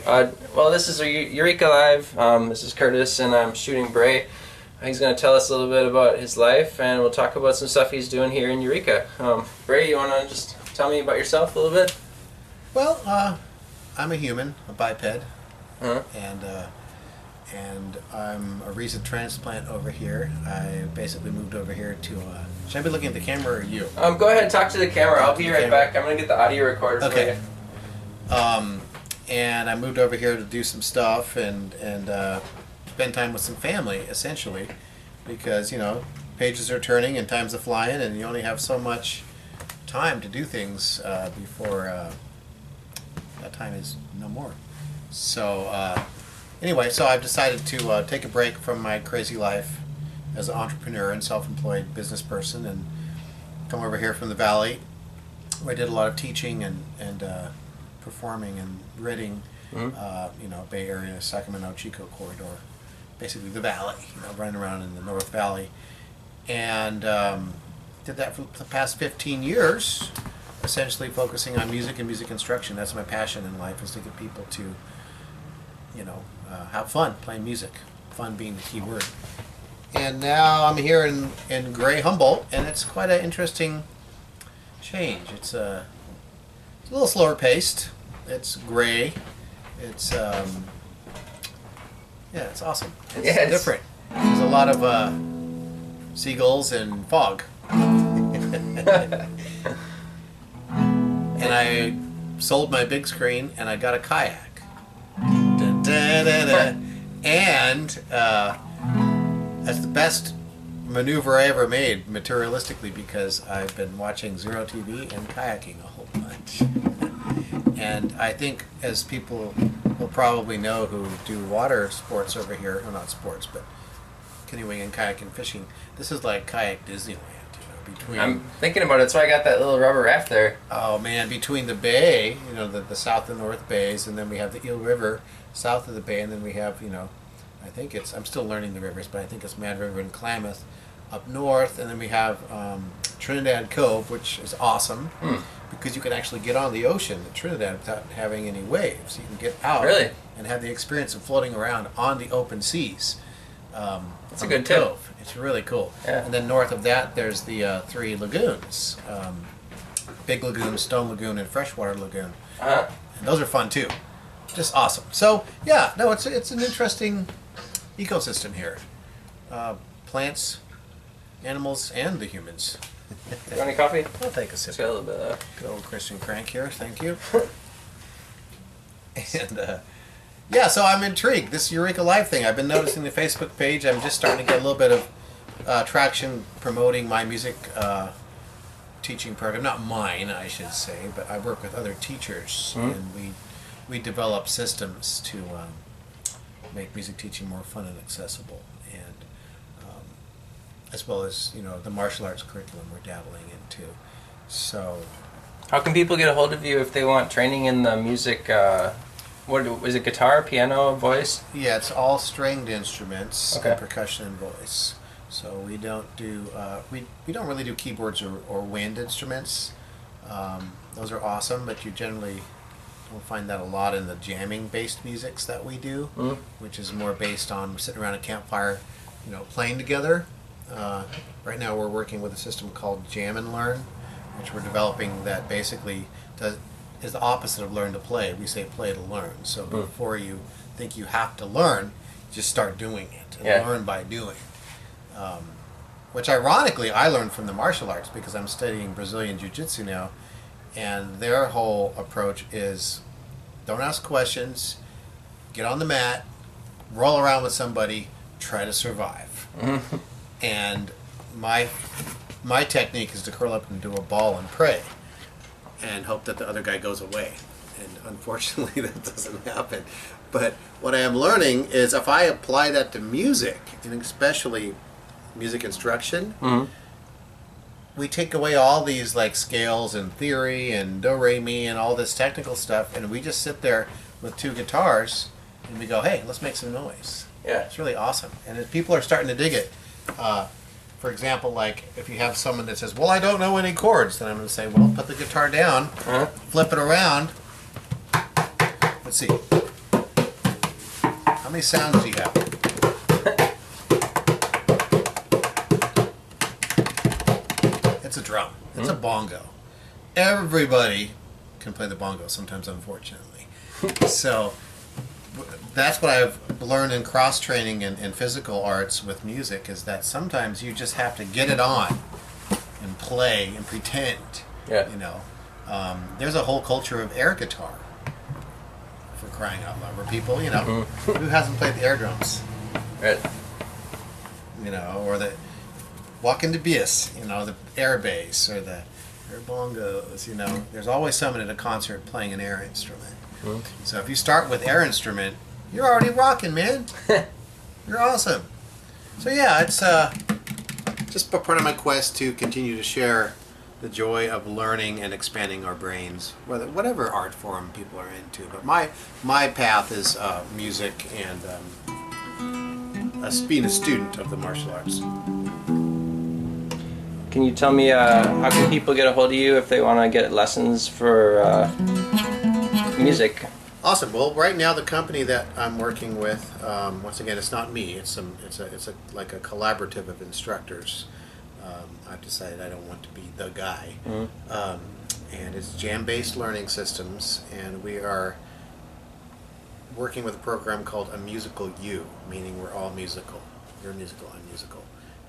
Well, this is Eureka Live. This is Curtis, and I'm shooting Brea. He's going to tell us a little bit about his life, and we'll talk about some stuff he's doing here in Eureka. Brea, you want to just tell me about yourself a little bit? Well, I'm a human, a biped, Uh-huh. and I'm a recent transplant over here. I basically moved over here to. Should I be looking at the camera or you? Go ahead and talk to the camera. I'll be right back. I'm going to get the audio recorder for you. And I moved over here to do some stuff and spend time with some family, essentially, because, you know, pages are turning and time's a-flying, and you only have so much time to do things before that time is no more. So, anyway, so I've decided to take a break from my crazy life as an entrepreneur and self-employed business person and come over here from the Valley, where I did a lot of teaching and performing and writing, you know, Bay Area, Sacramento, Chico corridor, basically the Valley, you know, running around in the North Valley. And did that for the past 15 years, essentially focusing on music and music instruction. That's my passion in life, is to get people to, you know, have fun playing music, fun being the key word. And now I'm here in Gray Humboldt, and it's quite an interesting change. It's a little slower paced. It's gray. It's yeah, it's awesome. It's different. There's a lot of seagulls and fog. And I sold my big screen and I got a kayak. Da, da, da, da. And that's the best maneuver I ever made materialistically, because I've been watching Zero TV and kayaking a whole bunch. And I think, as people will probably know who do water sports over here, well, not sports, but canoeing and kayaking, fishing, this is like kayak Disneyland, you know, between... I'm thinking about it, so I got that little rubber raft there. Oh man, between the bay, you know, the south and north bays, and then we have the Eel River south of the bay, and then we have, you know, I think it's, I'm still learning the rivers, but I think it's Mad River and Klamath up north, and then we have Trinidad Cove, which is awesome because you can actually get on the ocean at Trinidad without having any waves. You can get out and have the experience of floating around on the open seas. That's a good tip. Cove. It's really cool. Yeah. And then north of that, there's the three lagoons: Big Lagoon, Stone Lagoon, and Freshwater Lagoon. And those are fun too. Just awesome. So yeah, no, it's an interesting ecosystem here. Plants, animals, and the humans. You want any coffee? I'll take a sip. Just got a little bit of that. Good old Christian Crank here, thank you. And yeah, so I'm intrigued. This Eureka Live thing, I've been noticing the Facebook page. I'm just starting to get a little bit of traction promoting my music teaching program. Not mine, I should say, but I work with other teachers, and we develop systems to make music teaching more fun and accessible, and as well as, you know, the martial arts curriculum we're dabbling into. So, how can people get a hold of you if they want training in the music? What is it? Guitar, piano, voice? Yeah, it's all stringed instruments, Okay. and percussion and voice. So we don't do we don't really do keyboards or wind instruments. Those are awesome, but you generally don't find that a lot in the jamming based musics that we do, which is more based on sitting around a campfire, you know, playing together. Right now we're working with a system called Jam and Learn, which we're developing, that basically is the opposite of learn to play. We say play to learn. So before you think you have to learn, just start doing it and learn by doing. Which ironically I learned from the martial arts, because I'm studying Brazilian Jiu-Jitsu now, and their whole approach is don't ask questions, get on the mat, roll around with somebody, try to survive. And my technique is to curl up into a ball and pray and hope that the other guy goes away. And unfortunately that doesn't happen. But what I am learning is, if I apply that to music, and especially music instruction, we take away all these like scales and theory and do re mi and all this technical stuff, and we just sit there with two guitars and we go, hey, let's make some noise. Yeah. It's really awesome, and people are starting to dig it. For example, like if you have someone that says, well, I don't know any chords, then I'm going to say, well, put the guitar down, flip it around. Let's see. many sounds do you have? It's a drum. It's a bongo. Everybody can play the bongo, sometimes unfortunately. So that's what I've learned in cross-training and physical arts with music, is that sometimes you just have to get it on and play and pretend. Yeah. You know, there's a whole culture of air guitar, for crying out loud, where people, you know, who hasn't played the air drums? Right. You know, or the walk into bass, you know, the air bass or the air bongos, you know. There's always someone at a concert playing an air instrument. So if you start with air instrument, you're already rocking, man. You're awesome. So yeah, it's just part of my quest to continue to share the joy of learning and expanding our brains, whatever art form people are into. But my path is music and being a student of the martial arts. Can you tell me how can people get a hold of you if they want to get lessons for music? Awesome. Well, right now the company that I'm working with, once again, it's not me. It's like a collaborative of instructors. I've decided I don't want to be the guy, and it's jam-based learning systems, and we are working with a program called A Musical You, meaning we're all musical. You're musical, I'm musical.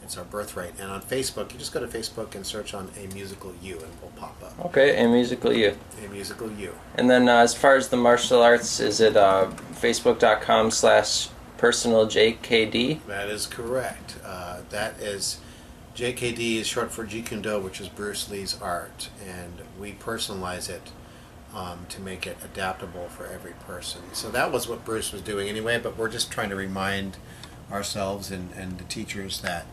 It's our birthright. And on Facebook, you just go to Facebook and search on A Musical You, and we'll pop up. Okay, A Musical You. A Musical You. And then as far as the martial arts, is it facebook.com/personaljkd? That is correct. That is, JKD is short for Jeet Kune Do, which is Bruce Lee's art, and we personalize it to make it adaptable for every person. So that was what Bruce was doing anyway, but we're just trying to remind ourselves and the teachers that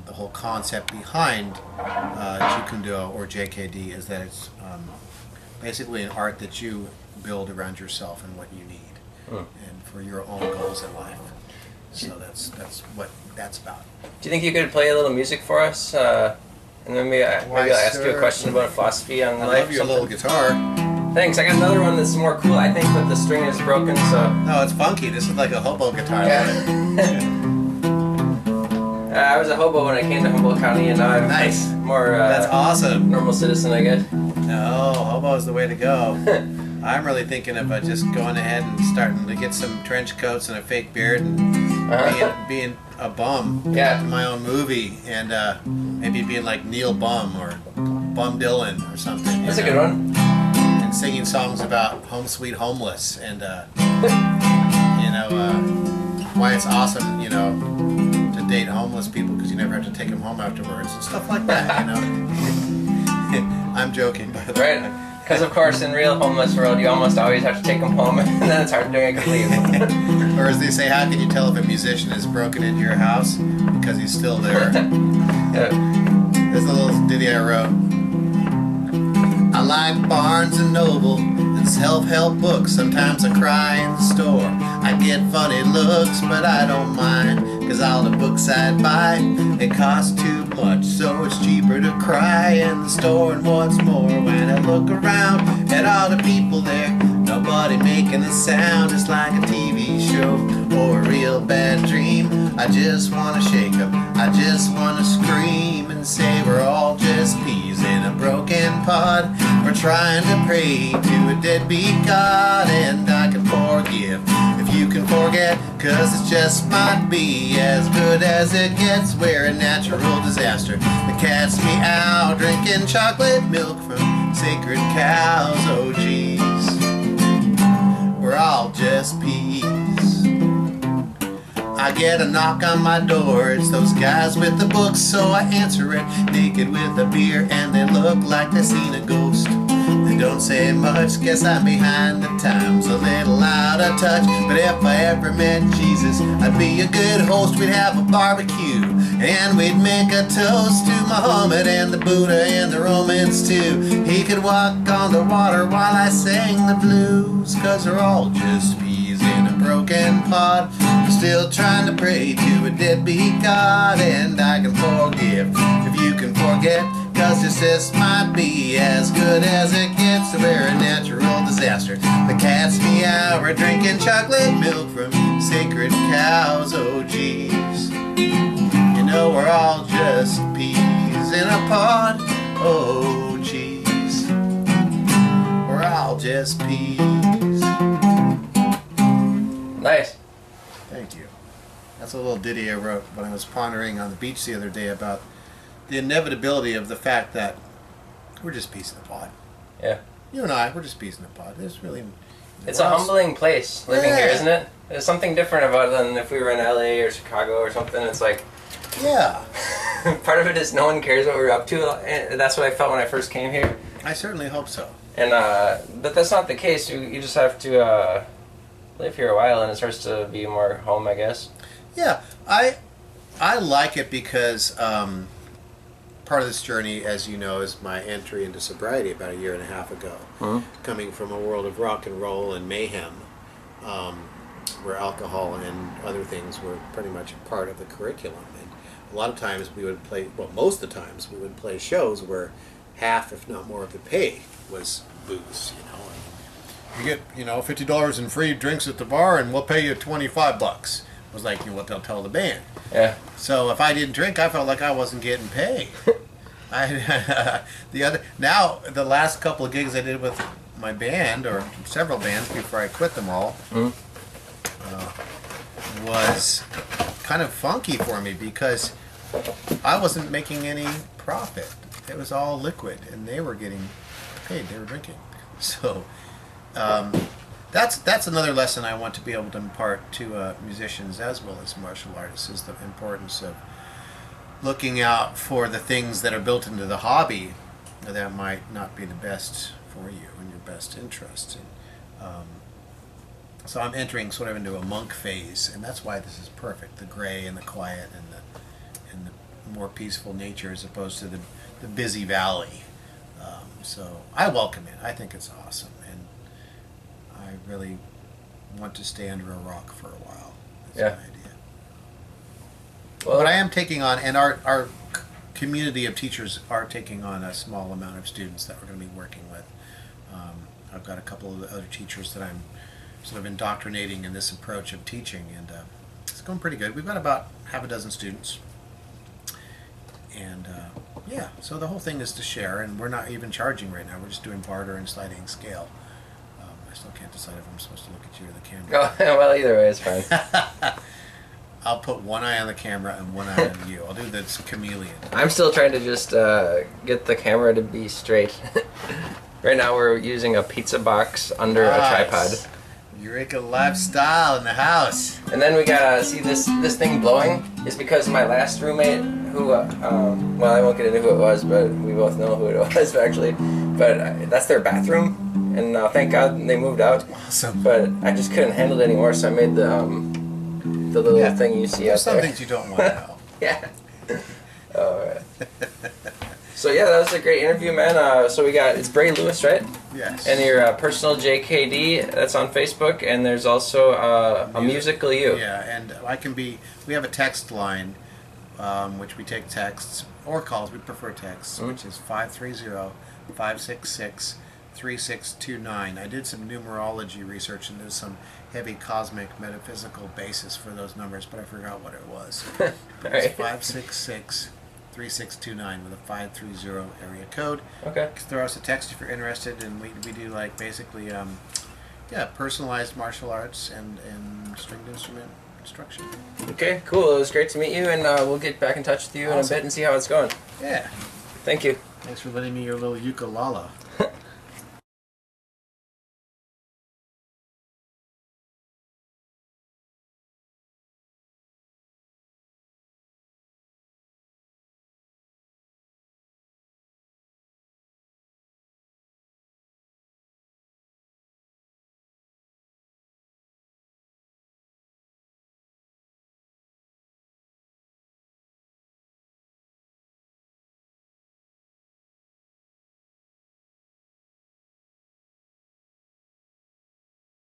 the whole concept behind Jeet Kune Do or JKD is that it's basically an art that you build around yourself and what you need and for your own goals in life. So that's what that's about. Do you think you could play a little music for us? And then maybe I'll ask you a question about philosophy on life. I love your little guitar. Thanks. I got another one that's more cool, I think, but the string is broken, so... No, it's funky. This is like a hobo guitar. Yeah. I was a hobo when I came to Humboldt County, and now I'm Nice. more That's awesome. normal citizen, I guess. No, hobo is the way to go. I'm really thinking of just going ahead and starting to get some trench coats and a fake beard and being a bum in my own movie, and maybe being like Neil Bum or Bum Dylan or something. That's a good one. And singing songs about home sweet homeless and why it's awesome, to date homeless people because you never have to take them home afterwards and stuff like that. I'm joking, by the way. Right. Because, of course, in real homeless world, you almost always have to take them home, and then it's hard doing it completely. Or as they say, how can you tell if a musician has broken into your house? Because he's still there. There's a little ditty I wrote. I like Barnes and Noble and self-help books. Sometimes I cry in the store. I get funny looks, but I don't mind. Cause all the books I'd buy, they cost too much. So it's cheaper to cry in the store. And what's more, when I look around at all the people there, nobody making a sound. It's like a TV show or a real bad dream. I just wanna shake 'em, I just wanna scream and say we're all just peas in a broken pod. We're trying to pray to a deadbeat God, and I can forgive if you can forget, cause it just might be as good as it gets. We're a natural disaster that cats me out, drinking chocolate milk from sacred cows. Oh geez, we're all just peas. I get a knock on my door, it's those guys with the books, so I answer it, naked with a beer, and they look like they seen a ghost. They don't say much, guess I'm behind the times, a little out of touch, but if I ever met Jesus, I'd be a good host. We'd have a barbecue, and we'd make a toast to Muhammad and the Buddha and the Romans too. He could walk on the water while I sang the blues, cause we're all just peas in a broken pod. We're still trying to pray to a deadbeat God, and I can forgive if you can forget, 'cause this might be as good as it gets. A very natural disaster. The cats meow, we're drinking chocolate milk from sacred cows. Oh geez, you know we're all just peas in a pod. Oh geez, we're all just peas. Nice. Thank you. That's a little ditty I wrote when I was pondering on the beach the other day about the inevitability of the fact that we're just peas in a pod. Yeah. You and I, we're just peas in a pod. There's really... It's a humbling place living here, Yeah. isn't it? There's something different about it than if we were in LA or Chicago or something. It's like, Yeah. part of it is no one cares what we're up to, and that's what I felt when I first came here. I certainly hope so. And but that's not the case. You just have to live here a while, and it starts to be more home, I guess. Yeah, I like it because part of this journey, as you know, is my entry into sobriety about 1.5 years ago. Mm-hmm. Coming from a world of rock and roll and mayhem, where alcohol and other things were pretty much a part of the curriculum. And a lot of times we would play, well, most of the times we would play shows where half, if not more, of the pay was booze. You know, and you get $50 in free drinks at the bar, and we'll pay you $25. Was like what they'll tell the band. Yeah. So if I didn't drink, I felt like I wasn't getting paid. The last couple of gigs I did with my band, or several bands before I quit them all, was kind of funky for me because I wasn't making any profit. It was all liquid, and they were getting paid. They were drinking. So that's another lesson I want to be able to impart to musicians as well as martial artists, is the importance of looking out for the things that are built into the hobby that might not be the best for you and your best interest. And, so I'm entering sort of into a monk phase, and that's why this is perfect. The gray and the quiet and the more peaceful nature as opposed to the busy valley. So I welcome it. I think it's awesome, and I really want to stay under a rock for a while. That's my idea. Well, But I am taking on, and our community of teachers are taking on a small amount of students that we're going to be working with. I've got a couple of other teachers that I'm sort of indoctrinating in this approach of teaching, and it's going pretty good. We've got about half a dozen students. And yeah, so the whole thing is to share, and we're not even charging right now. We're just doing barter and sliding scale. I still can't decide if I'm supposed to look at you or the camera. Oh, well, either way is fine. I'll put one eye on the camera and one eye on you. I'll do this chameleon. I'm still trying to just get the camera to be straight. Right now we're using a pizza box under a tripod. Eureka lifestyle in the house. And then we gotta see this thing blowing is because my last roommate, who well, I won't get into who it was, but we both know who it was actually. But that's their bathroom, and thank God they moved out. Awesome. But I just couldn't handle it anymore, so I made the little thing you see out There's some there. things you don't want to know. Yeah. All right. So yeah, that was a great interview, man. So it's Brea Lewis, right? Yes. And your personal JKD, that's on Facebook, and there's also a musical you. Yeah, and we have a text line, which we take texts or calls. We prefer texts, which is 530-566-3629. I did some numerology research, and there's some heavy cosmic metaphysical basis for those numbers, but I forgot what it was. But it's 566-3629 with a 530 area code. Okay. Throw us a text if you're interested, and we do like basically personalized martial arts and stringed instrument instruction. Okay, cool. It was great to meet you, and we'll get back in touch with you in a bit and see how it's going. Yeah. Thank you. Thanks for letting me your little ukulele.